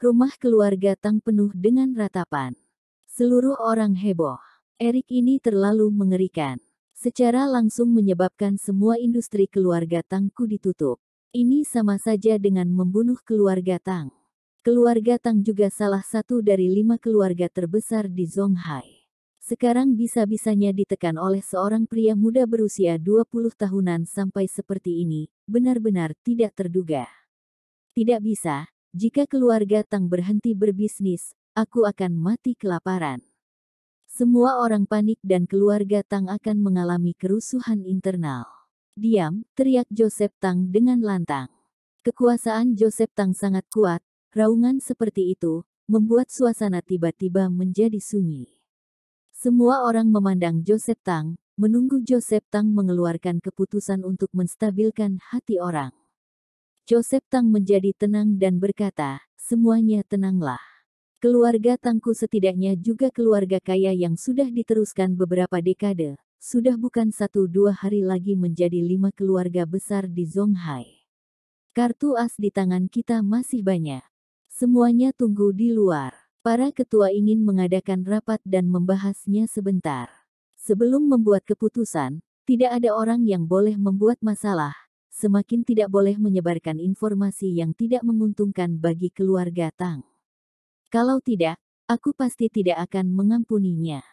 Rumah keluarga Tang penuh dengan ratapan. Seluruh orang heboh. Erik ini terlalu mengerikan. Secara langsung menyebabkan semua industri keluarga Tangku ditutup. Ini sama saja dengan membunuh keluarga Tang. Keluarga Tang juga salah satu dari 5 keluarga terbesar di Zhonghai. Sekarang bisa-bisanya ditekan oleh seorang pria muda berusia 20 tahunan sampai seperti ini, benar-benar tidak terduga. Tidak bisa, jika keluarga Tang berhenti berbisnis, aku akan mati kelaparan. Semua orang panik dan keluarga Tang akan mengalami kerusuhan internal. Diam, teriak Joseph Tang dengan lantang. Kekuasaan Joseph Tang sangat kuat, raungan seperti itu, membuat suasana tiba-tiba menjadi sunyi. Semua orang memandang Joseph Tang, menunggu Joseph Tang mengeluarkan keputusan untuk menstabilkan hati orang. Joseph Tang menjadi tenang dan berkata, semuanya tenanglah. Keluarga Tangku setidaknya juga keluarga kaya yang sudah diteruskan beberapa dekade, sudah bukan 1-2 hari lagi menjadi 5 keluarga besar di Zhonghai. Kartu as di tangan kita masih banyak. Semuanya tunggu di luar. Para ketua ingin mengadakan rapat dan membahasnya sebentar. Sebelum membuat keputusan, tidak ada orang yang boleh membuat masalah. Semakin tidak boleh menyebarkan informasi yang tidak menguntungkan bagi keluarga Tang. Kalau tidak, aku pasti tidak akan mengampuninya.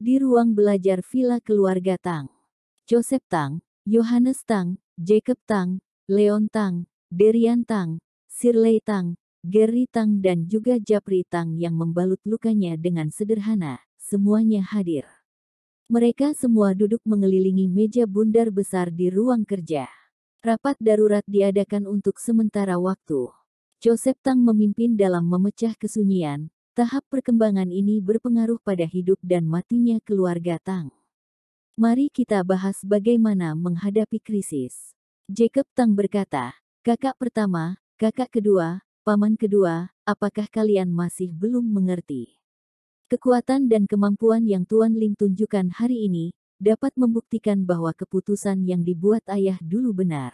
Di ruang belajar villa keluarga Tang, Joseph Tang, Johannes Tang, Jacob Tang, Leon Tang, Derian Tang, Shirley Tang, Gary Tang dan juga Japri Tang yang membalut lukanya dengan sederhana, semuanya hadir. Mereka semua duduk mengelilingi meja bundar besar di ruang kerja. Rapat darurat diadakan untuk sementara waktu. Joseph Tang memimpin dalam memecah kesunyian. Tahap perkembangan ini berpengaruh pada hidup dan matinya keluarga Tang. Mari kita bahas bagaimana menghadapi krisis. Jacob Tang berkata, kakak pertama, kakak kedua, paman kedua, apakah kalian masih belum mengerti? Kekuatan dan kemampuan yang Tuan Ling tunjukkan hari ini, dapat membuktikan bahwa keputusan yang dibuat ayah dulu benar.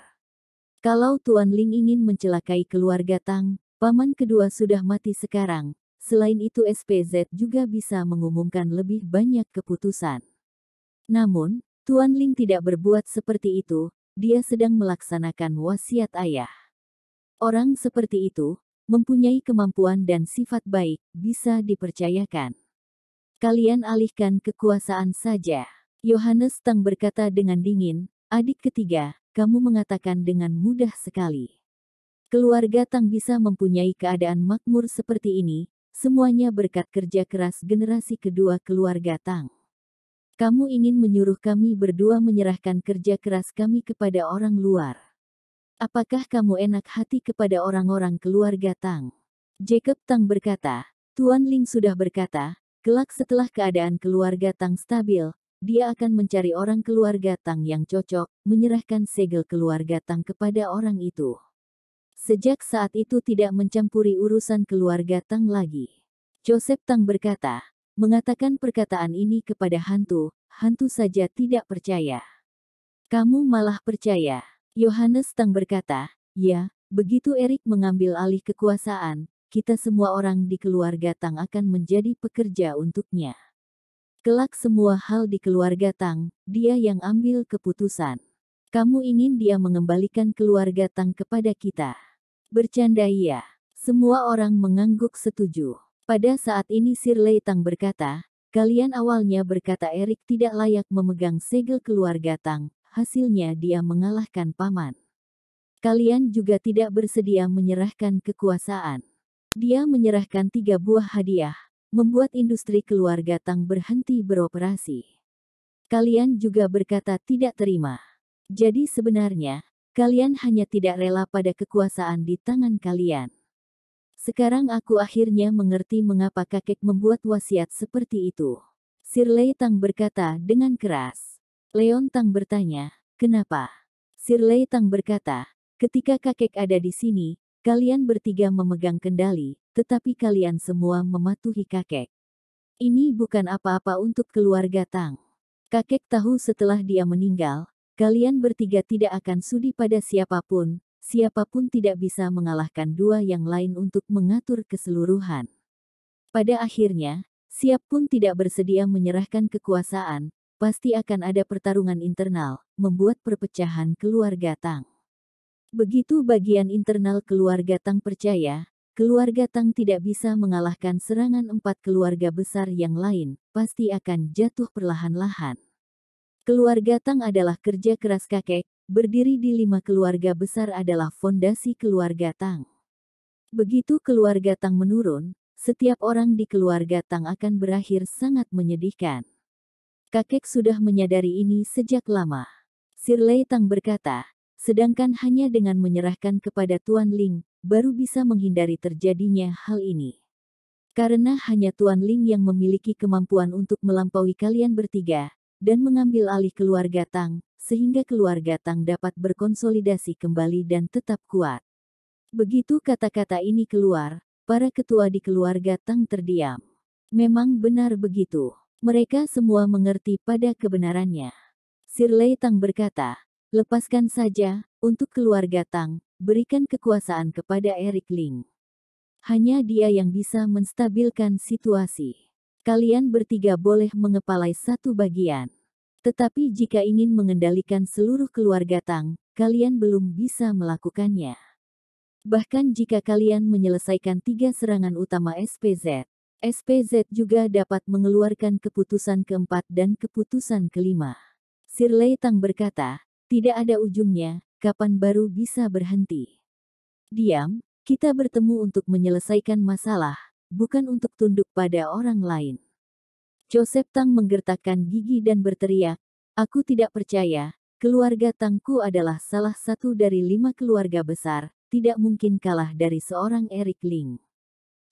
Kalau Tuan Ling ingin mencelakai keluarga Tang, paman kedua sudah mati sekarang. Selain itu SPZ juga bisa mengumumkan lebih banyak keputusan. Namun, Tuan Ling tidak berbuat seperti itu, dia sedang melaksanakan wasiat ayah. Orang seperti itu, mempunyai kemampuan dan sifat baik, bisa dipercayakan. Kalian alihkan kekuasaan saja. Johannes Tang berkata dengan dingin, adik ketiga, kamu mengatakan dengan mudah sekali. Keluarga Tang bisa mempunyai keadaan makmur seperti ini, semuanya berkat kerja keras generasi kedua keluarga Tang. Kamu ingin menyuruh kami berdua menyerahkan kerja keras kami kepada orang luar. Apakah kamu enak hati kepada orang-orang keluarga Tang? Jacob Tang berkata, Tuan Ling sudah berkata, kelak setelah keadaan keluarga Tang stabil, dia akan mencari orang keluarga Tang yang cocok, menyerahkan segel keluarga Tang kepada orang itu. Sejak saat itu tidak mencampuri urusan keluarga Tang lagi. Joseph Tang berkata, mengatakan perkataan ini kepada hantu, hantu saja tidak percaya. Kamu malah percaya. Johannes Tang berkata, ya, begitu Erik mengambil alih kekuasaan, kita semua orang di keluarga Tang akan menjadi pekerja untuknya. Kelak semua hal di keluarga Tang, dia yang ambil keputusan. Kamu ingin dia mengembalikan keluarga Tang kepada kita. Bercanda iya. Semua orang mengangguk setuju. Pada saat ini Shirley Tang berkata, kalian awalnya berkata Erik tidak layak memegang segel keluarga Tang, hasilnya dia mengalahkan paman. Kalian juga tidak bersedia menyerahkan kekuasaan. Dia menyerahkan 3 buah hadiah, membuat industri keluarga Tang berhenti beroperasi. Kalian juga berkata tidak terima. Jadi sebenarnya, kalian hanya tidak rela pada kekuasaan di tangan kalian. Sekarang aku akhirnya mengerti mengapa kakek membuat wasiat seperti itu. Shirley Tang berkata dengan keras. Leon Tang bertanya, kenapa? Shirley Tang berkata, ketika kakek ada di sini, kalian bertiga memegang kendali, tetapi kalian semua mematuhi kakek. Ini bukan apa-apa untuk keluarga Tang. Kakek tahu setelah dia meninggal, kalian bertiga tidak akan sudi pada siapapun, siapapun tidak bisa mengalahkan dua yang lain untuk mengatur keseluruhan. Pada akhirnya, siap pun tidak bersedia menyerahkan kekuasaan, pasti akan ada pertarungan internal, membuat perpecahan keluarga Tang. Begitu bagian internal keluarga Tang percaya, keluarga Tang tidak bisa mengalahkan serangan 4 keluarga besar yang lain, pasti akan jatuh perlahan-lahan. Keluarga Tang adalah kerja keras kakek, berdiri di 5 keluarga besar adalah fondasi keluarga Tang. Begitu keluarga Tang menurun, setiap orang di keluarga Tang akan berakhir sangat menyedihkan. Kakek sudah menyadari ini sejak lama. Shirley Tang berkata, sedangkan hanya dengan menyerahkan kepada Tuan Ling, baru bisa menghindari terjadinya hal ini. Karena hanya Tuan Ling yang memiliki kemampuan untuk melampaui kalian bertiga, dan mengambil alih keluarga Tang, sehingga keluarga Tang dapat berkonsolidasi kembali dan tetap kuat. Begitu kata-kata ini keluar, para ketua di keluarga Tang terdiam. Memang benar begitu. Mereka semua mengerti pada kebenarannya. Shirley Tang berkata, lepaskan saja, untuk keluarga Tang, berikan kekuasaan kepada Eric Ling. Hanya dia yang bisa menstabilkan situasi. Kalian bertiga boleh mengepalai satu bagian. Tetapi jika ingin mengendalikan seluruh keluarga Tang, kalian belum bisa melakukannya. Bahkan jika kalian menyelesaikan 3 serangan utama SPZ, SPZ juga dapat mengeluarkan keputusan keempat dan keputusan kelima. Shirley Tang berkata, tidak ada ujungnya, kapan baru bisa berhenti. Diam, kita bertemu untuk menyelesaikan masalah, bukan untuk tunduk pada orang lain. Joseph Tang menggertakkan gigi dan berteriak, aku tidak percaya, keluarga Tangku adalah salah satu dari 5 keluarga besar, tidak mungkin kalah dari seorang Eric Ling.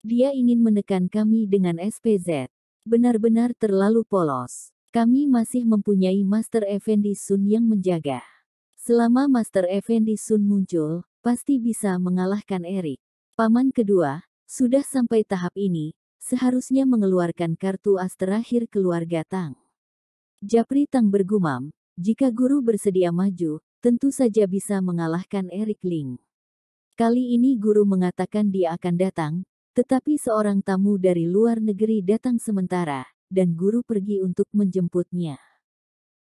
Dia ingin menekan kami dengan SPZ. Benar-benar terlalu polos. Kami masih mempunyai Master Effendi Sun yang menjaga. Selama Master Effendi Sun muncul, pasti bisa mengalahkan Eric. Paman kedua, sudah sampai tahap ini, seharusnya mengeluarkan kartu as terakhir keluarga Tang. Japri Tang bergumam, jika guru bersedia maju, tentu saja bisa mengalahkan Eric Ling. Kali ini guru mengatakan dia akan datang, tetapi seorang tamu dari luar negeri datang sementara, dan guru pergi untuk menjemputnya.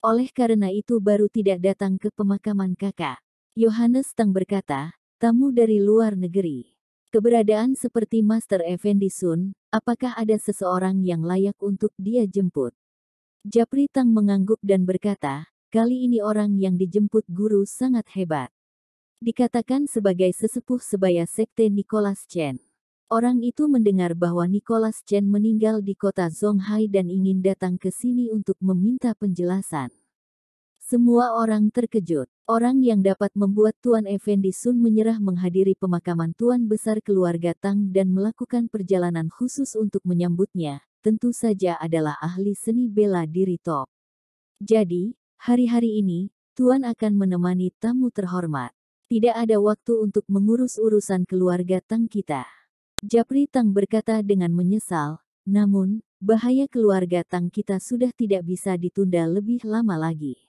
Oleh karena itu baru tidak datang ke pemakaman kakak. Yohanes Tang berkata, tamu dari luar negeri. Keberadaan seperti Master Effendi Sun, apakah ada seseorang yang layak untuk dia jemput? Japri Tang mengangguk dan berkata, kali ini orang yang dijemput guru sangat hebat. Dikatakan sebagai sesepuh sebaya sekte Nicholas Chen. Orang itu mendengar bahwa Nicholas Chen meninggal di kota Zonghai dan ingin datang ke sini untuk meminta penjelasan. Semua orang terkejut. Orang yang dapat membuat Tuan Effendi Sun menyerah menghadiri pemakaman Tuan Besar keluarga Tang dan melakukan perjalanan khusus untuk menyambutnya, tentu saja adalah ahli seni bela diri top. Jadi, hari-hari ini, Tuan akan menemani tamu terhormat. Tidak ada waktu untuk mengurus urusan keluarga Tang kita. Japri Tang berkata dengan menyesal, namun, bahaya keluarga Tang kita sudah tidak bisa ditunda lebih lama lagi.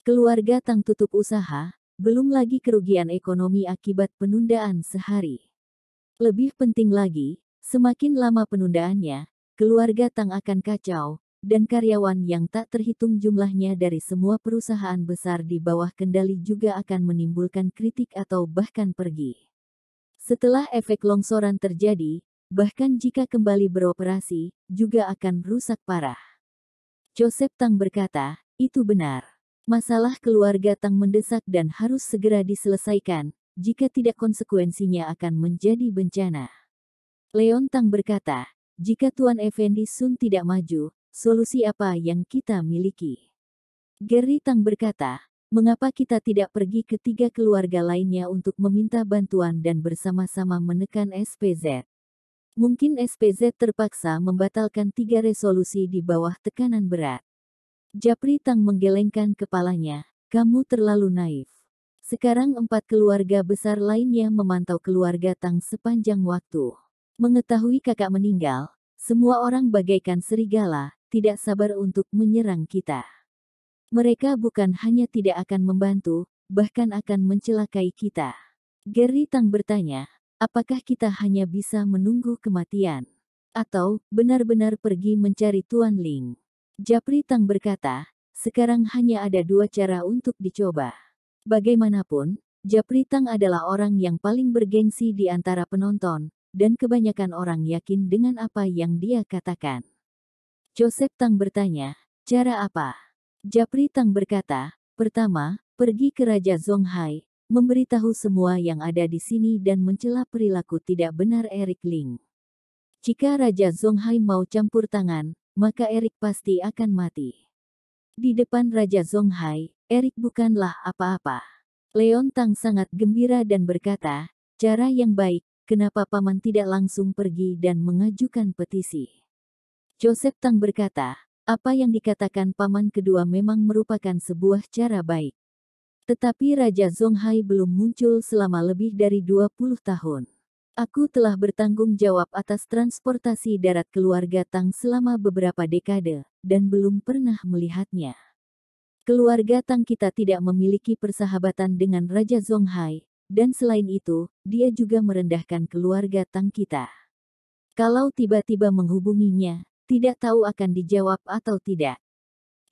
Keluarga Tang tutup usaha, belum lagi kerugian ekonomi akibat penundaan sehari. Lebih penting lagi, semakin lama penundaannya, keluarga Tang akan kacau, dan karyawan yang tak terhitung jumlahnya dari semua perusahaan besar di bawah kendali juga akan menimbulkan kritik atau bahkan pergi. Setelah efek longsoran terjadi, bahkan jika kembali beroperasi, juga akan rusak parah. Joseph Tang berkata, itu benar. Masalah keluarga Tang mendesak dan harus segera diselesaikan, jika tidak konsekuensinya akan menjadi bencana. Leon Tang berkata, jika Tuan Effendi Sun tidak maju, solusi apa yang kita miliki? Gary Tang berkata, mengapa kita tidak pergi ke 3 keluarga lainnya untuk meminta bantuan dan bersama-sama menekan SPZ? Mungkin SPZ terpaksa membatalkan 3 resolusi di bawah tekanan berat. Japri Tang menggelengkan kepalanya, kamu terlalu naif. Sekarang 4 keluarga besar lainnya memantau keluarga Tang sepanjang waktu. Mengetahui kakak meninggal, semua orang bagaikan serigala, tidak sabar untuk menyerang kita. Mereka bukan hanya tidak akan membantu, bahkan akan mencelakai kita. Gary Tang bertanya, apakah kita hanya bisa menunggu kematian? Atau benar-benar pergi mencari Tuan Ling? Japri Tang berkata, sekarang hanya ada dua cara untuk dicoba. Bagaimanapun, Japri Tang adalah orang yang paling bergengsi di antara penonton, dan kebanyakan orang yakin dengan apa yang dia katakan. Joseph Tang bertanya, cara apa? Japri Tang berkata, pertama, pergi ke Raja Zonghai, memberitahu semua yang ada di sini dan mencela perilaku tidak benar Eric Ling. Jika Raja Zonghai mau campur tangan, maka Eric pasti akan mati. Di depan Raja Zonghai, Eric bukanlah apa-apa. Leon Tang sangat gembira dan berkata, cara yang baik, kenapa paman tidak langsung pergi dan mengajukan petisi? Joseph Tang berkata, apa yang dikatakan paman kedua memang merupakan sebuah cara baik. Tetapi Raja Zonghai belum muncul selama lebih dari 20 tahun. Aku telah bertanggung jawab atas transportasi darat keluarga Tang selama beberapa dekade, dan belum pernah melihatnya. Keluarga Tang kita tidak memiliki persahabatan dengan Raja Zonghai, dan selain itu, dia juga merendahkan keluarga Tang kita. Kalau tiba-tiba menghubunginya, tidak tahu akan dijawab atau tidak.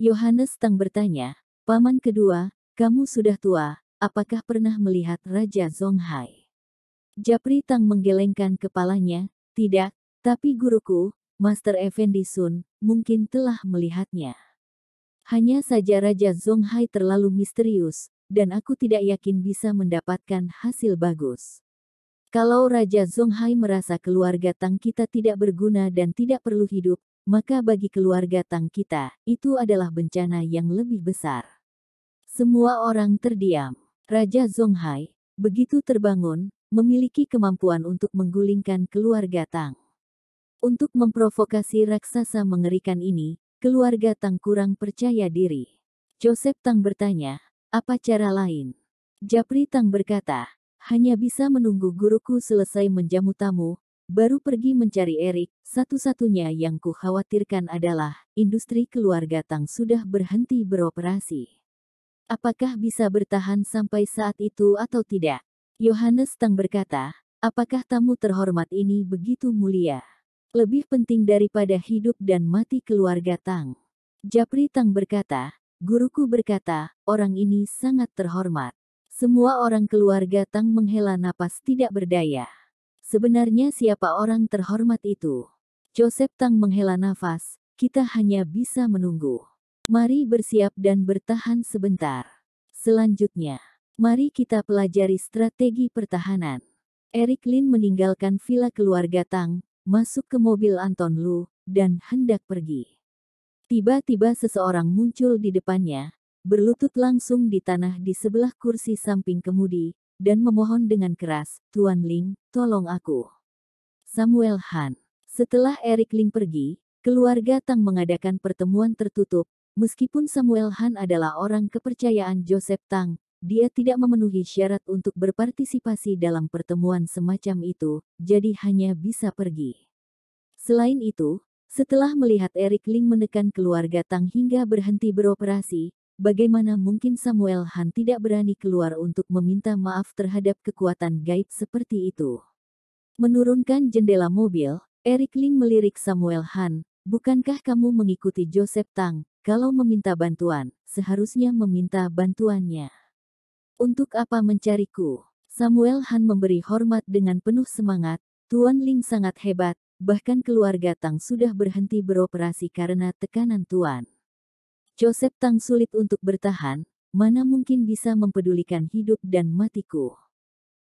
Yohanes Tang bertanya, paman kedua, kamu sudah tua, apakah pernah melihat Raja Zonghai? Japri Tang menggelengkan kepalanya, tidak, tapi guruku, Master Effendi Sun, mungkin telah melihatnya. Hanya saja Raja Zonghai terlalu misterius, dan aku tidak yakin bisa mendapatkan hasil bagus. Kalau Raja Zonghai merasa keluarga Tang kita tidak berguna dan tidak perlu hidup, maka bagi keluarga Tang kita, itu adalah bencana yang lebih besar. Semua orang terdiam. Raja Zonghai, begitu terbangun, memiliki kemampuan untuk menggulingkan keluarga Tang. Untuk memprovokasi raksasa mengerikan ini, keluarga Tang kurang percaya diri. Joseph Tang bertanya, apa cara lain? Japri Tang berkata, hanya bisa menunggu guruku selesai menjamu tamu, baru pergi mencari Eric. Satu-satunya yang ku khawatirkan adalah, industri keluarga Tang sudah berhenti beroperasi. Apakah bisa bertahan sampai saat itu atau tidak? Yohanes Tang berkata, apakah tamu terhormat ini begitu mulia? Lebih penting daripada hidup dan mati keluarga Tang. Japri Tang berkata, guruku berkata, orang ini sangat terhormat. Semua orang keluarga Tang menghela napas tidak berdaya. Sebenarnya siapa orang terhormat itu? Joseph Tang menghela nafas, kita hanya bisa menunggu. Mari bersiap dan bertahan sebentar. Selanjutnya, mari kita pelajari strategi pertahanan. Eric Lin meninggalkan villa keluarga Tang, masuk ke mobil Anton Lu, dan hendak pergi. Tiba-tiba seseorang muncul di depannya, berlutut langsung di tanah di sebelah kursi samping kemudi, dan memohon dengan keras, Tuan Ling, tolong aku. Samuel Han. Setelah Eric Ling pergi, keluarga Tang mengadakan pertemuan tertutup. Meskipun Samuel Han adalah orang kepercayaan Joseph Tang, dia tidak memenuhi syarat untuk berpartisipasi dalam pertemuan semacam itu, jadi hanya bisa pergi. Selain itu, setelah melihat Eric Ling menekan keluarga Tang hingga berhenti beroperasi, bagaimana mungkin Samuel Han tidak berani keluar untuk meminta maaf terhadap kekuatan gaib seperti itu? Menurunkan jendela mobil, Eric Ling melirik Samuel Han, bukankah kamu mengikuti Joseph Tang? Kalau meminta bantuan, seharusnya meminta bantuannya. Untuk apa mencariku? Samuel Han memberi hormat dengan penuh semangat, Tuan Ling sangat hebat, bahkan keluarga Tang sudah berhenti beroperasi karena tekanan Tuan. Joseph Tang sulit untuk bertahan, mana mungkin bisa mempedulikan hidup dan matiku.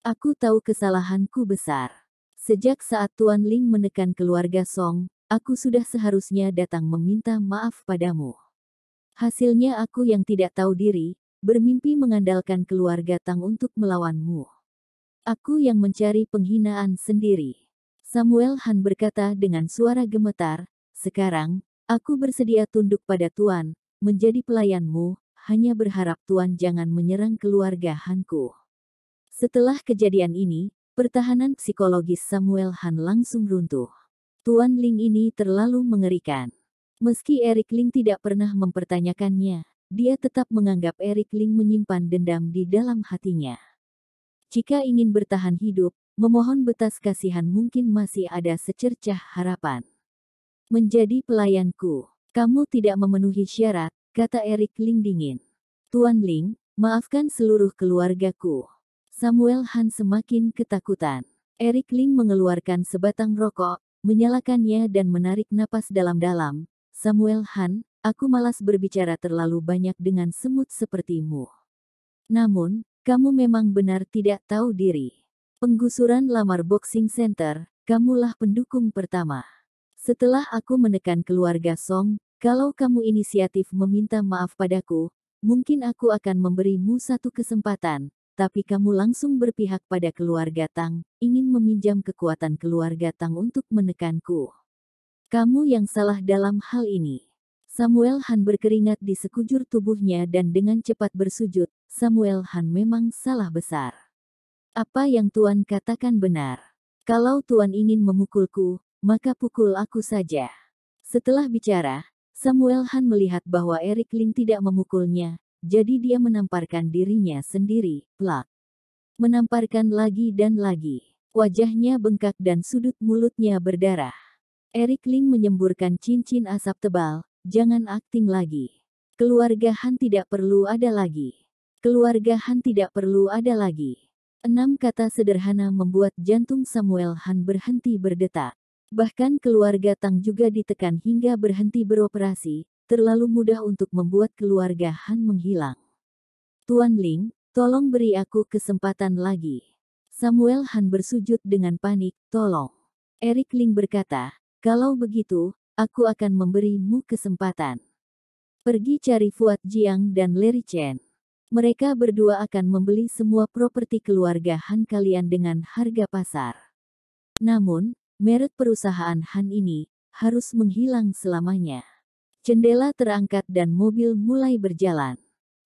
Aku tahu kesalahanku besar. Sejak saat Tuan Ling menekan keluarga Song, aku sudah seharusnya datang meminta maaf padamu. Hasilnya aku yang tidak tahu diri, bermimpi mengandalkan keluarga Tang untuk melawanmu. Aku yang mencari penghinaan sendiri. Samuel Han berkata dengan suara gemetar, sekarang, aku bersedia tunduk pada Tuan, menjadi pelayanmu, hanya berharap Tuan jangan menyerang keluarga Hanku. Setelah kejadian ini, pertahanan psikologis Samuel Han langsung runtuh. Tuan Ling ini terlalu mengerikan. Meski Eric Ling tidak pernah mempertanyakannya, dia tetap menganggap Eric Ling menyimpan dendam di dalam hatinya. Jika ingin bertahan hidup, memohon belas kasihan mungkin masih ada secercah harapan. Menjadi pelayanku. Kamu tidak memenuhi syarat, kata Eric Ling dingin. Tuan Ling, maafkan seluruh keluargaku. Samuel Han semakin ketakutan. Eric Ling mengeluarkan sebatang rokok, menyalakannya dan menarik napas dalam-dalam. Samuel Han, aku malas berbicara terlalu banyak dengan semut sepertimu. Namun, kamu memang benar tidak tahu diri. Penggusuran Lamar Boxing Center, kamulah pendukung pertama. Setelah aku menekan keluarga Song, kalau kamu inisiatif meminta maaf padaku, mungkin aku akan memberimu satu kesempatan, tapi kamu langsung berpihak pada keluarga Tang, ingin meminjam kekuatan keluarga Tang untuk menekanku. Kamu yang salah dalam hal ini. Samuel Han berkeringat di sekujur tubuhnya dan dengan cepat bersujud. Samuel Han memang salah besar. Apa yang Tuan katakan benar. Kalau Tuan ingin memukulku, maka pukul aku saja. Setelah bicara, Samuel Han melihat bahwa Eric Ling tidak memukulnya, jadi dia menamparkan dirinya sendiri, plak. Menamparkan lagi dan lagi. Wajahnya bengkak dan sudut mulutnya berdarah. Eric Ling menyemburkan cincin asap tebal, jangan akting lagi. Keluarga Han tidak perlu ada lagi. Keluarga Han tidak perlu ada lagi. 6 kata sederhana membuat jantung Samuel Han berhenti berdetak. Bahkan keluarga Tang juga ditekan hingga berhenti beroperasi, terlalu mudah untuk membuat keluarga Han menghilang. Tuan Ling, tolong beri aku kesempatan lagi. Samuel Han bersujud dengan panik, tolong. Eric Ling berkata, kalau begitu, aku akan memberimu kesempatan. Pergi cari Fuat Jiang dan Larry Chen. Mereka berdua akan membeli semua properti keluarga Han kalian dengan harga pasar. Namun, merek perusahaan Han ini harus menghilang selamanya. Jendela terangkat dan mobil mulai berjalan.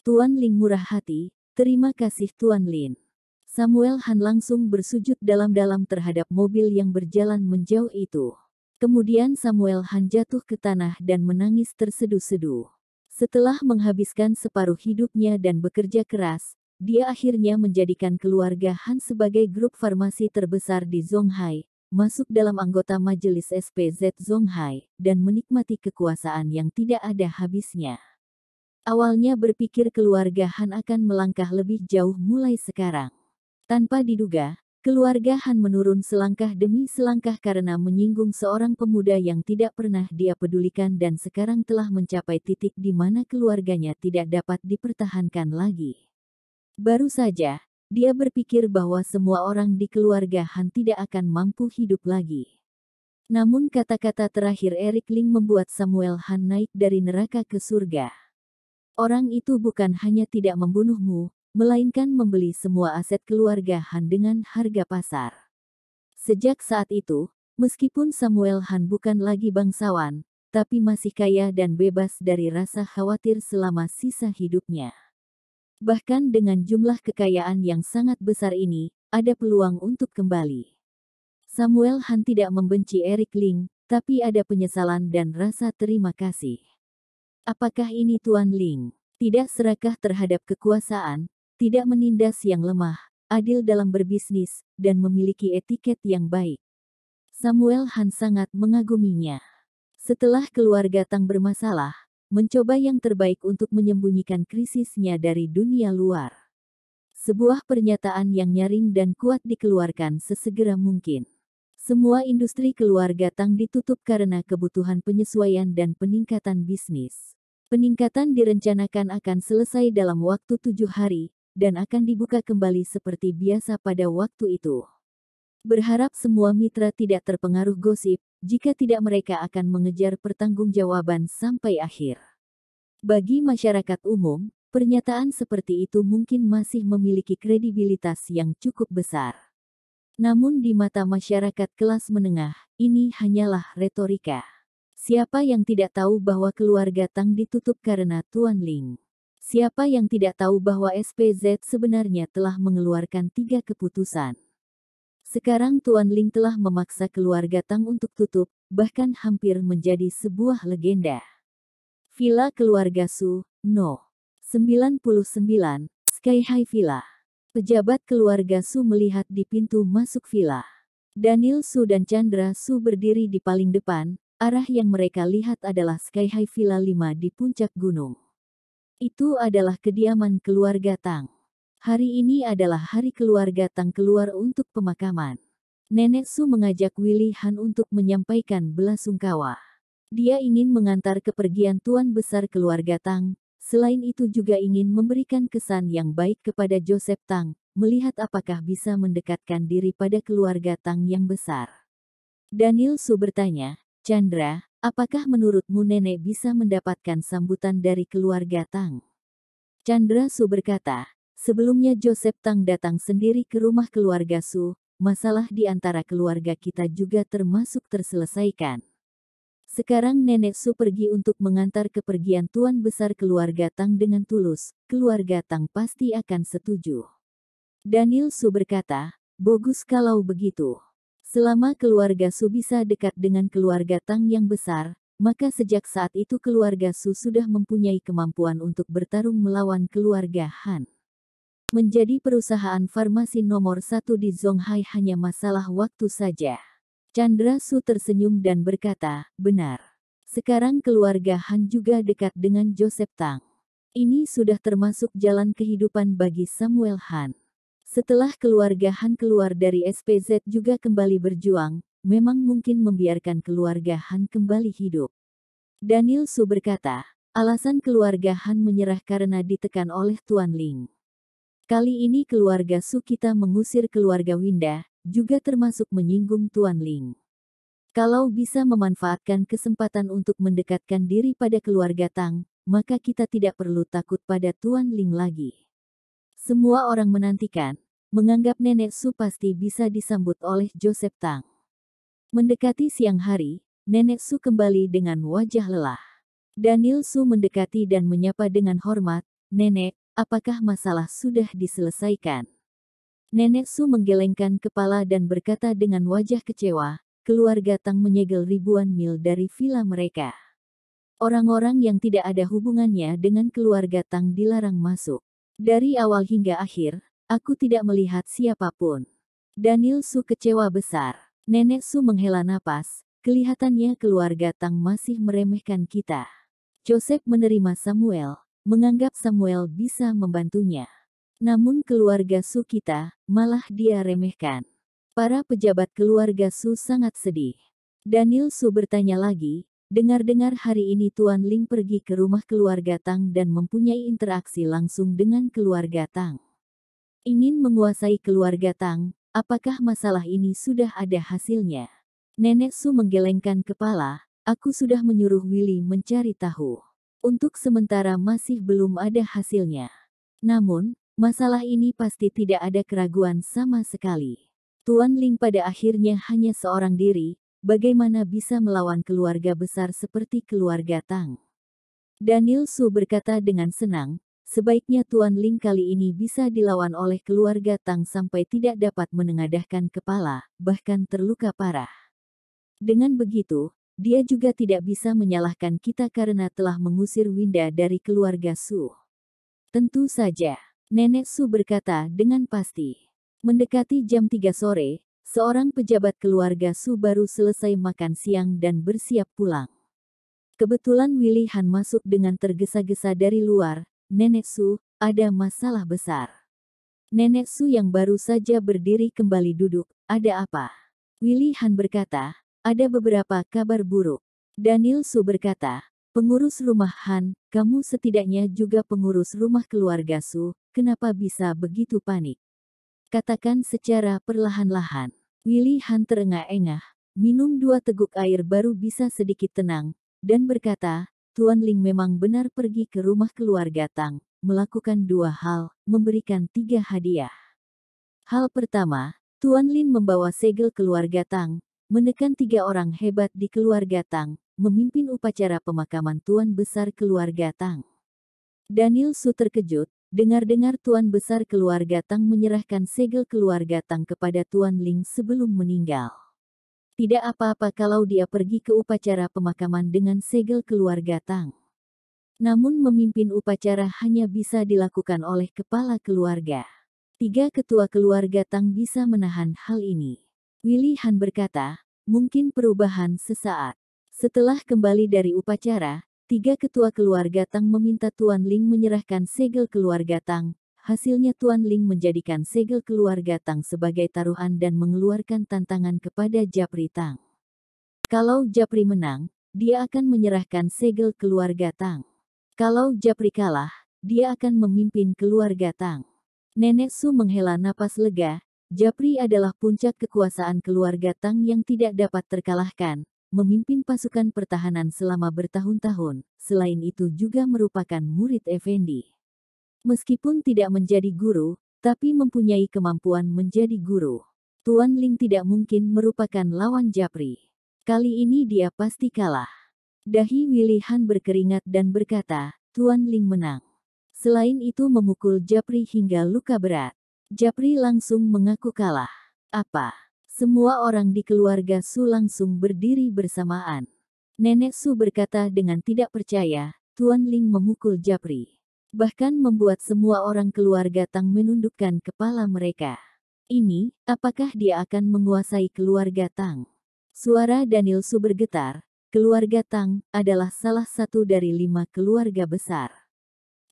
Tuan Ling murah hati, terima kasih Tuan Lin. Samuel Han langsung bersujud dalam-dalam terhadap mobil yang berjalan menjauh itu. Kemudian Samuel Han jatuh ke tanah dan menangis terseduh-seduh. Setelah menghabiskan separuh hidupnya dan bekerja keras, dia akhirnya menjadikan keluarga Han sebagai grup farmasi terbesar di Zhonghai, masuk dalam anggota majelis SPZ Zhonghai, dan menikmati kekuasaan yang tidak ada habisnya. Awalnya berpikir keluarga Han akan melangkah lebih jauh mulai sekarang. Tanpa diduga, keluarga Han menurun selangkah demi selangkah karena menyinggung seorang pemuda yang tidak pernah dia pedulikan dan sekarang telah mencapai titik di mana keluarganya tidak dapat dipertahankan lagi. Baru saja, dia berpikir bahwa semua orang di keluarga Han tidak akan mampu hidup lagi. Namun kata-kata terakhir Eric Ling membuat Samuel Han naik dari neraka ke surga. Orang itu bukan hanya tidak membunuhmu, melainkan membeli semua aset keluarga Han dengan harga pasar. Sejak saat itu, meskipun Samuel Han bukan lagi bangsawan, tapi masih kaya dan bebas dari rasa khawatir selama sisa hidupnya. Bahkan dengan jumlah kekayaan yang sangat besar ini, ada peluang untuk kembali. Samuel Han tidak membenci Eric Ling, tapi ada penyesalan dan rasa terima kasih. Apakah ini Tuan Ling? Tidak serakah terhadap kekuasaan, tidak menindas yang lemah, adil dalam berbisnis, dan memiliki etiket yang baik. Samuel Han sangat mengaguminya. Setelah keluarga Tang bermasalah, mencoba yang terbaik untuk menyembunyikan krisisnya dari dunia luar. Sebuah pernyataan yang nyaring dan kuat dikeluarkan sesegera mungkin. Semua industri keluarga Tang ditutup karena kebutuhan penyesuaian dan peningkatan bisnis. Peningkatan direncanakan akan selesai dalam waktu 7 hari, dan akan dibuka kembali seperti biasa pada waktu itu. Berharap semua mitra tidak terpengaruh gosip, jika tidak mereka akan mengejar pertanggungjawaban sampai akhir. Bagi masyarakat umum, pernyataan seperti itu mungkin masih memiliki kredibilitas yang cukup besar. Namun di mata masyarakat kelas menengah, ini hanyalah retorika. Siapa yang tidak tahu bahwa keluarga Tang ditutup karena Tuan Ling? Siapa yang tidak tahu bahwa SPZ sebenarnya telah mengeluarkan 3 keputusan? Sekarang Tuan Ling telah memaksa keluarga Tang untuk tutup, bahkan hampir menjadi sebuah legenda. Villa Keluarga Su, No. 99, Sky High Villa. Pejabat keluarga Su melihat di pintu masuk villa. Daniel Su dan Chandra Su berdiri di paling depan, arah yang mereka lihat adalah Sky High Villa 5 di puncak gunung. Itu adalah kediaman keluarga Tang. Hari ini adalah hari keluarga Tang keluar untuk pemakaman. Nenek Su mengajak Willy Han untuk menyampaikan belasungkawa. Dia ingin mengantar kepergian tuan besar keluarga Tang, selain itu juga ingin memberikan kesan yang baik kepada Joseph Tang, melihat apakah bisa mendekatkan diri pada keluarga Tang yang besar. Daniel Su bertanya, Chandra, apakah menurutmu nenek bisa mendapatkan sambutan dari keluarga Tang? Chandra Su berkata, sebelumnya Joseph Tang datang sendiri ke rumah keluarga Su, masalah di antara keluarga kita juga termasuk terselesaikan. Sekarang nenek Su pergi untuk mengantar kepergian tuan besar keluarga Tang dengan tulus, keluarga Tang pasti akan setuju. Daniel Su berkata, bagus kalau begitu. Selama keluarga Su bisa dekat dengan keluarga Tang yang besar, maka sejak saat itu keluarga Su sudah mempunyai kemampuan untuk bertarung melawan keluarga Han. Menjadi perusahaan farmasi nomor 1 di Zhonghai hanya masalah waktu saja. Chandra Su tersenyum dan berkata, benar. Sekarang keluarga Han juga dekat dengan Joseph Tang. Ini sudah termasuk jalan kehidupan bagi Samuel Han. Setelah keluarga Han keluar dari SPZ juga kembali berjuang, memang mungkin membiarkan keluarga Han kembali hidup. Daniel Su berkata, alasan keluarga Han menyerah karena ditekan oleh Tuan Ling. Kali ini keluarga Su kita mengusir keluarga Winda, juga termasuk menyinggung Tuan Ling. Kalau bisa memanfaatkan kesempatan untuk mendekatkan diri pada keluarga Tang, maka kita tidak perlu takut pada Tuan Ling lagi. Semua orang menantikan, menganggap nenek Su pasti bisa disambut oleh Joseph Tang. Mendekati siang hari, nenek Su kembali dengan wajah lelah. Daniel Su mendekati dan menyapa dengan hormat, nenek, apakah masalah sudah diselesaikan? Nenek Su menggelengkan kepala dan berkata dengan wajah kecewa, keluarga Tang menyegel ribuan mil dari villa mereka. Orang-orang yang tidak ada hubungannya dengan keluarga Tang dilarang masuk. Dari awal hingga akhir, aku tidak melihat siapapun. Daniel Su kecewa besar. Nenek Su menghela napas, kelihatannya keluarga Tang masih meremehkan kita. Joseph menerima Samuel, menganggap Samuel bisa membantunya. Namun keluarga Su kita, malah dia remehkan. Para pejabat keluarga Su sangat sedih. Daniel Su bertanya lagi, dengar-dengar hari ini Tuan Ling pergi ke rumah keluarga Tang dan mempunyai interaksi langsung dengan keluarga Tang. Ingin menguasai keluarga Tang, apakah masalah ini sudah ada hasilnya? Nenek Su menggelengkan kepala, aku sudah menyuruh Willy mencari tahu. Untuk sementara masih belum ada hasilnya. Namun, masalah ini pasti tidak ada keraguan sama sekali. Tuan Ling pada akhirnya hanya seorang diri, bagaimana bisa melawan keluarga besar seperti keluarga Tang? Daniel Su berkata dengan senang, sebaiknya Tuan Ling kali ini bisa dilawan oleh keluarga Tang sampai tidak dapat menengadahkan kepala, bahkan terluka parah. Dengan begitu, dia juga tidak bisa menyalahkan kita karena telah mengusir Winda dari keluarga Su. Tentu saja, Nenek Su berkata dengan pasti. Mendekati jam 3 sore, seorang pejabat keluarga Su baru selesai makan siang dan bersiap pulang. Kebetulan Willy Han masuk dengan tergesa-gesa dari luar, Nenek Su, ada masalah besar. Nenek Su yang baru saja berdiri kembali duduk, ada apa? Willy Han berkata, ada beberapa kabar buruk. Daniel Su berkata, pengurus rumah Han, kamu setidaknya juga pengurus rumah keluarga Su, kenapa bisa begitu panik? Katakan secara perlahan-lahan. Willy Han terengah-engah, minum 2 teguk air baru bisa sedikit tenang, dan berkata, Tuan Ling memang benar pergi ke rumah keluarga Tang, melakukan 2 hal, memberikan 3 hadiah. Hal pertama, Tuan Lin membawa segel keluarga Tang, menekan 3 orang hebat di keluarga Tang, memimpin upacara pemakaman Tuan Besar keluarga Tang. Daniel Su terkejut, dengar-dengar Tuan Besar keluarga Tang menyerahkan segel keluarga Tang kepada Tuan Ling sebelum meninggal. Tidak apa-apa kalau dia pergi ke upacara pemakaman dengan segel keluarga Tang. Namun memimpin upacara hanya bisa dilakukan oleh kepala keluarga. Tiga ketua keluarga Tang bisa menahan hal ini. Willy Han berkata, mungkin perubahan sesaat. Setelah kembali dari upacara, tiga ketua keluarga Tang meminta Tuan Ling menyerahkan segel keluarga Tang. Hasilnya Tuan Ling menjadikan segel keluarga Tang sebagai taruhan dan mengeluarkan tantangan kepada Japri Tang. Kalau Japri menang, dia akan menyerahkan segel keluarga Tang. Kalau Japri kalah, dia akan memimpin keluarga Tang. Nenek Su menghela napas lega. Japri adalah puncak kekuasaan keluarga Tang yang tidak dapat terkalahkan, memimpin pasukan pertahanan selama bertahun-tahun, selain itu juga merupakan murid effendi. Meskipun tidak menjadi guru, tapi mempunyai kemampuan menjadi guru. Tuan Ling tidak mungkin merupakan lawan Japri. Kali ini dia pasti kalah. Dahi Willy Han berkeringat dan berkata, Tuan Ling menang. Selain itu memukul Japri hingga luka berat. Japri langsung mengaku kalah. Apa? Semua orang di keluarga Su langsung berdiri bersamaan. Nenek Su berkata dengan tidak percaya, Tuan Ling memukul Japri. Bahkan membuat semua orang keluarga Tang menundukkan kepala mereka. Ini, apakah dia akan menguasai keluarga Tang? Suara Daniel Su bergetar. Keluarga Tang adalah salah satu dari 5 keluarga besar.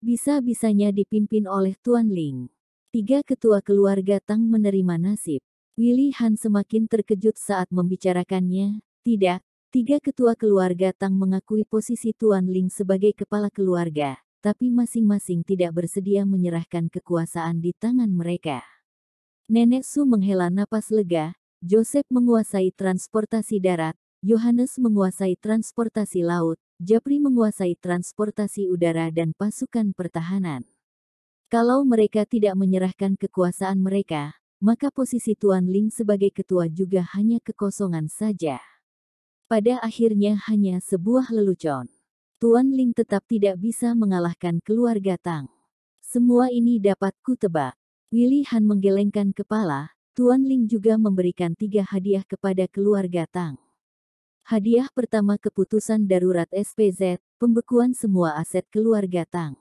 Bisa-bisanya dipimpin oleh Tuan Ling. Tiga ketua keluarga Tang menerima nasib. Willy Han semakin terkejut saat membicarakannya. Tidak, tiga ketua keluarga Tang mengakui posisi Tuan Ling sebagai kepala keluarga, tapi masing-masing tidak bersedia menyerahkan kekuasaan di tangan mereka. Nenek Su menghela napas lega. Joseph menguasai transportasi darat, Yohanes menguasai transportasi laut, Japri menguasai transportasi udara dan pasukan pertahanan. Kalau mereka tidak menyerahkan kekuasaan mereka, maka posisi Tuan Ling sebagai ketua juga hanya kekosongan saja. Pada akhirnya hanya sebuah lelucon. Tuan Ling tetap tidak bisa mengalahkan keluarga Tang. Semua ini dapat kutebak. Willy Han menggelengkan kepala. Tuan Ling juga memberikan 3 hadiah kepada keluarga Tang. Hadiah pertama keputusan darurat SPZ, pembekuan semua aset keluarga Tang.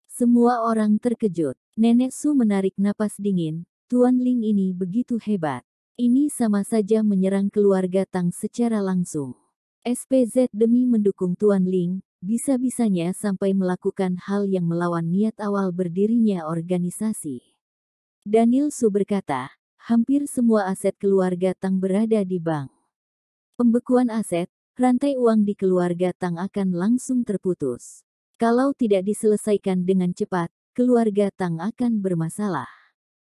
Semua orang terkejut. Nenek Su menarik napas dingin. Tuan Ling ini begitu hebat. Ini sama saja menyerang keluarga Tang secara langsung. SPZ demi mendukung Tuan Ling, bisa-bisanya sampai melakukan hal yang melawan niat awal berdirinya organisasi. Daniel Su berkata, hampir semua aset keluarga Tang berada di bank. Pembekuan aset, rantai uang di keluarga Tang akan langsung terputus. Kalau tidak diselesaikan dengan cepat, keluarga Tang akan bermasalah.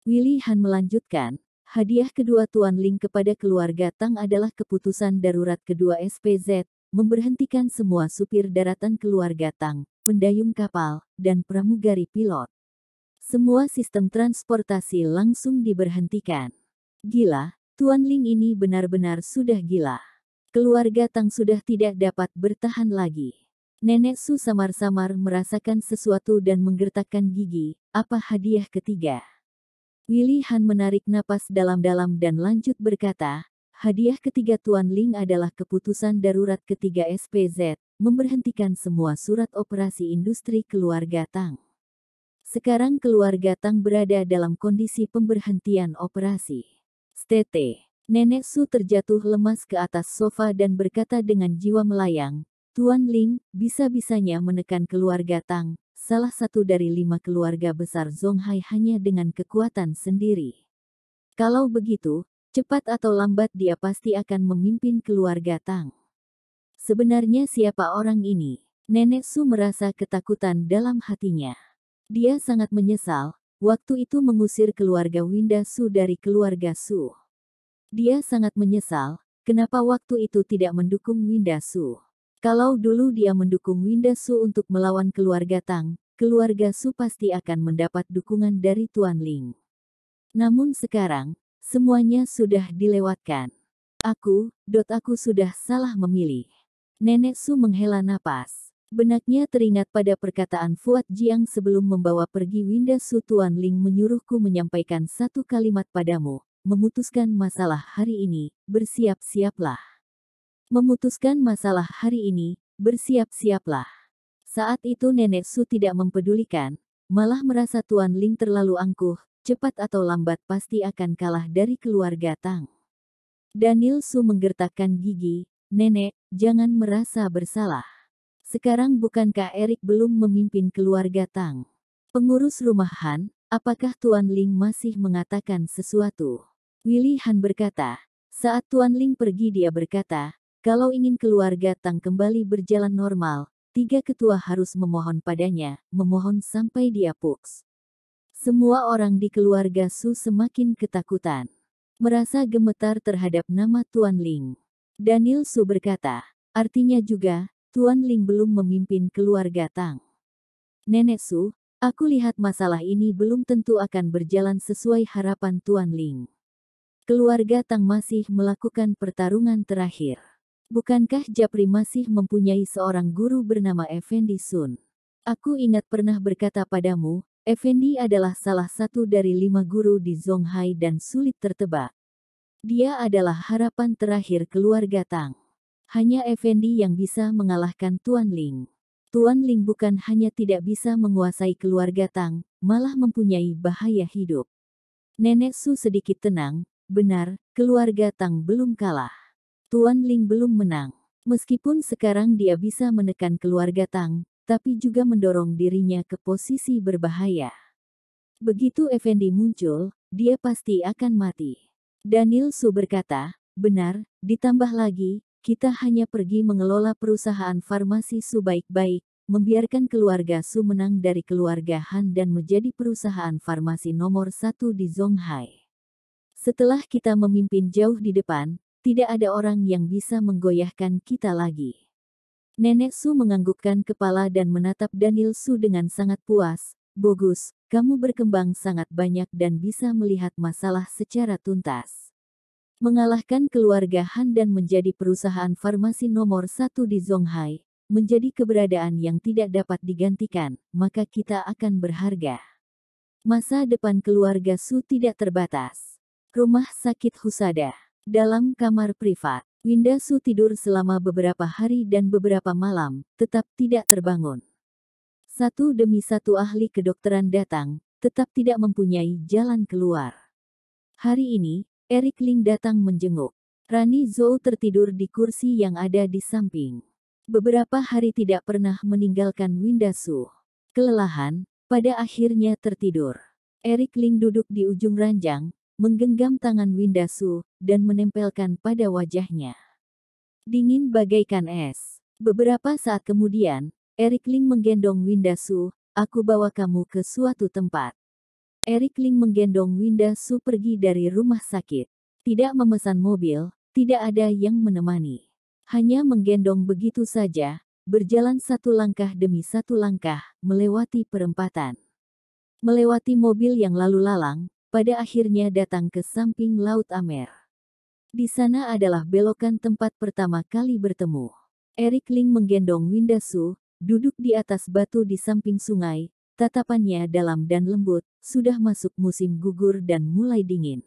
Willy Han melanjutkan, hadiah kedua Tuan Ling kepada keluarga Tang adalah keputusan darurat kedua SPZ, memberhentikan semua supir daratan keluarga Tang, pendayung kapal, dan pramugari pilot. Semua sistem transportasi langsung diberhentikan. Gila, Tuan Ling ini benar-benar sudah gila. Keluarga Tang sudah tidak dapat bertahan lagi. Nenek Su samar-samar merasakan sesuatu dan menggertakkan gigi. Apa hadiah ketiga? Willy Han menarik napas dalam-dalam dan lanjut berkata, hadiah ketiga Tuan Ling adalah keputusan darurat ketiga SPZ, memberhentikan semua surat operasi industri keluarga Tang. Sekarang keluarga Tang berada dalam kondisi pemberhentian operasi. Stete. Nenek Su terjatuh lemas ke atas sofa dan berkata dengan jiwa melayang, Tuan Ling, bisa-bisanya menekan keluarga Tang, salah satu dari 5 keluarga besar Zonghai hanya dengan kekuatan sendiri. Kalau begitu, cepat atau lambat dia pasti akan memimpin keluarga Tang. Sebenarnya siapa orang ini? Nenek Su merasa ketakutan dalam hatinya. Dia sangat menyesal, waktu itu mengusir keluarga Winda Su dari keluarga Su. Dia sangat menyesal, kenapa waktu itu tidak mendukung Winda Su. Kalau dulu dia mendukung Winda Su untuk melawan keluarga Tang, keluarga Su pasti akan mendapat dukungan dari Tuan Ling. Namun sekarang, semuanya sudah dilewatkan. Aku sudah salah memilih. Nenek Su menghela napas. Benaknya teringat pada perkataan Fuad Jiang sebelum membawa pergi Winda Su. Tuan Ling menyuruhku menyampaikan satu kalimat padamu. Memutuskan masalah hari ini, bersiap-siaplah. Memutuskan masalah hari ini, bersiap-siaplah. Saat itu Nenek Su tidak mempedulikan, malah merasa Tuan Ling terlalu angkuh, cepat atau lambat pasti akan kalah dari keluarga Tang. Daniel Su menggertakkan gigi, "Nenek, jangan merasa bersalah. Sekarang bukankah Erik belum memimpin keluarga Tang? Pengurus rumah Han, apakah Tuan Ling masih mengatakan sesuatu?" Willy Han berkata. Saat Tuan Ling pergi dia berkata, kalau ingin keluarga Tang kembali berjalan normal, 3 ketua harus memohon padanya, memohon sampai dia puks. Semua orang di keluarga Su semakin ketakutan. Merasa gemetar terhadap nama Tuan Ling. Daniel Su berkata, artinya juga, Tuan Ling belum memimpin keluarga Tang. Nenek Su, aku lihat masalah ini belum tentu akan berjalan sesuai harapan Tuan Ling. Keluarga Tang masih melakukan pertarungan terakhir. Bukankah Japri masih mempunyai seorang guru bernama Effendi Sun? Aku ingat pernah berkata padamu, Effendi adalah salah satu dari 5 guru di Zonghai dan sulit tertebak. Dia adalah harapan terakhir keluarga Tang. Hanya Effendi yang bisa mengalahkan Tuan Ling. Tuan Ling bukan hanya tidak bisa menguasai keluarga Tang, malah mempunyai bahaya hidup. Nenek Su sedikit tenang, benar, keluarga Tang belum kalah. Tuan Ling belum menang. Meskipun sekarang dia bisa menekan keluarga Tang, tapi juga mendorong dirinya ke posisi berbahaya. Begitu Effendi muncul, dia pasti akan mati. Daniel Su berkata, benar, ditambah lagi, kita hanya pergi mengelola perusahaan farmasi Su baik-baik, membiarkan keluarga Su menang dari keluarga Han dan menjadi perusahaan farmasi nomor 1 di Zonghai. Setelah kita memimpin jauh di depan, tidak ada orang yang bisa menggoyahkan kita lagi. Nenek Su menganggukkan kepala dan menatap Daniel Su dengan sangat puas. Bagus, kamu berkembang sangat banyak dan bisa melihat masalah secara tuntas. Mengalahkan keluarga Han dan menjadi perusahaan farmasi nomor 1 di Zonghai, menjadi keberadaan yang tidak dapat digantikan, maka kita akan berharga. Masa depan keluarga Su tidak terbatas. Rumah sakit Husada. Dalam kamar privat. Winda Su tidur selama beberapa hari dan beberapa malam, tetap tidak terbangun. Satu demi satu ahli kedokteran datang, tetap tidak mempunyai jalan keluar. Hari ini, Erik Ling datang menjenguk. Rani Zhou tertidur di kursi yang ada di samping. Beberapa hari tidak pernah meninggalkan Winda Su. Kelelahan, pada akhirnya tertidur. Erik Ling duduk di ujung ranjang, menggenggam tangan Winda Su, dan menempelkan pada wajahnya. Dingin bagaikan es. Beberapa saat kemudian, Erik Ling menggendong Winda Su, aku bawa kamu ke suatu tempat. Erik Ling menggendong Winda Su pergi dari rumah sakit. Tidak memesan mobil, tidak ada yang menemani. Hanya menggendong begitu saja, berjalan satu langkah demi satu langkah, melewati perempatan. Melewati mobil yang lalu lalang, pada akhirnya datang ke samping Laut Amer. Di sana adalah belokan tempat pertama kali bertemu. Erik Ling menggendong Winda Su, duduk di atas batu di samping sungai, tatapannya dalam dan lembut, sudah masuk musim gugur dan mulai dingin.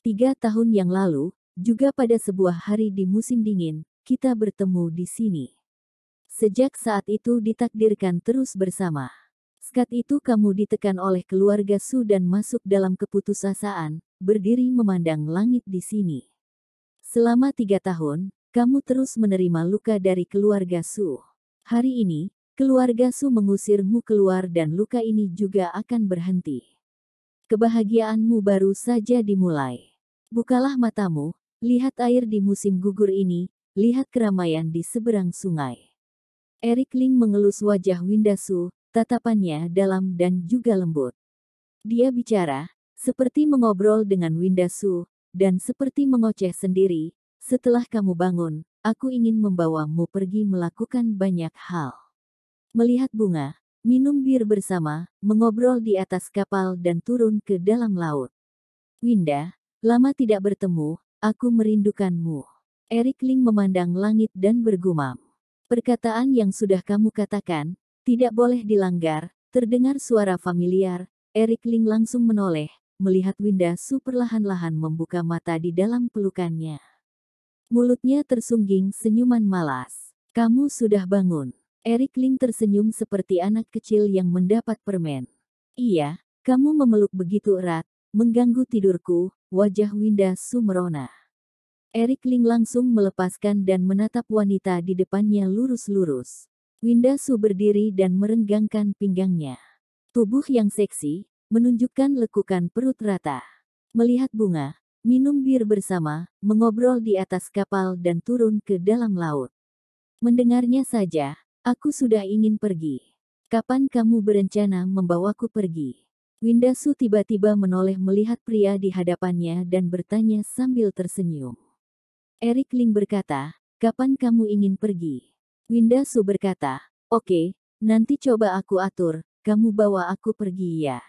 3 tahun yang lalu, juga pada sebuah hari di musim dingin, kita bertemu di sini. Sejak saat itu ditakdirkan terus bersama. Saat itu kamu ditekan oleh keluarga Su dan masuk dalam keputusasaan, berdiri memandang langit di sini. Selama 3 tahun, kamu terus menerima luka dari keluarga Su. Hari ini, keluarga Su mengusirmu keluar dan luka ini juga akan berhenti. Kebahagiaanmu baru saja dimulai. Bukalah matamu, lihat air di musim gugur ini, lihat keramaian di seberang sungai. Erik Ling mengelus wajah Winda Su, tatapannya dalam dan juga lembut. Dia bicara, seperti mengobrol dengan Winda Su, dan seperti mengoceh sendiri, setelah kamu bangun, aku ingin membawamu pergi melakukan banyak hal. Melihat bunga, minum bir bersama, mengobrol di atas kapal dan turun ke dalam laut. Winda, lama tidak bertemu, aku merindukanmu. Erik Ling memandang langit dan bergumam. Perkataan yang sudah kamu katakan, tidak boleh dilanggar. Terdengar suara familiar, Erik Ling langsung menoleh, melihat Winda Su perlahan-lahan membuka mata di dalam pelukannya. Mulutnya tersungging senyuman malas. Kamu sudah bangun. Erik Ling tersenyum seperti anak kecil yang mendapat permen. Iya, Kamu memeluk begitu erat, mengganggu tidurku, wajah Winda Su merona. Erik Ling langsung melepaskan dan menatap wanita di depannya lurus-lurus. Winda Su berdiri dan merenggangkan pinggangnya. Tubuh yang seksi, menunjukkan lekukan perut rata. Melihat bunga, minum bir bersama, mengobrol di atas kapal dan turun ke dalam laut. Mendengarnya saja, aku sudah ingin pergi. Kapan kamu berencana membawaku pergi? Winda Su tiba-tiba menoleh melihat pria di hadapannya dan bertanya sambil tersenyum. Erik Ling berkata, kapan kamu ingin pergi? Winda Su berkata, oke, nanti coba aku atur, kamu bawa aku pergi ya.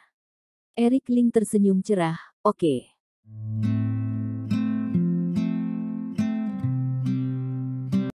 Erik Ling tersenyum cerah, oke.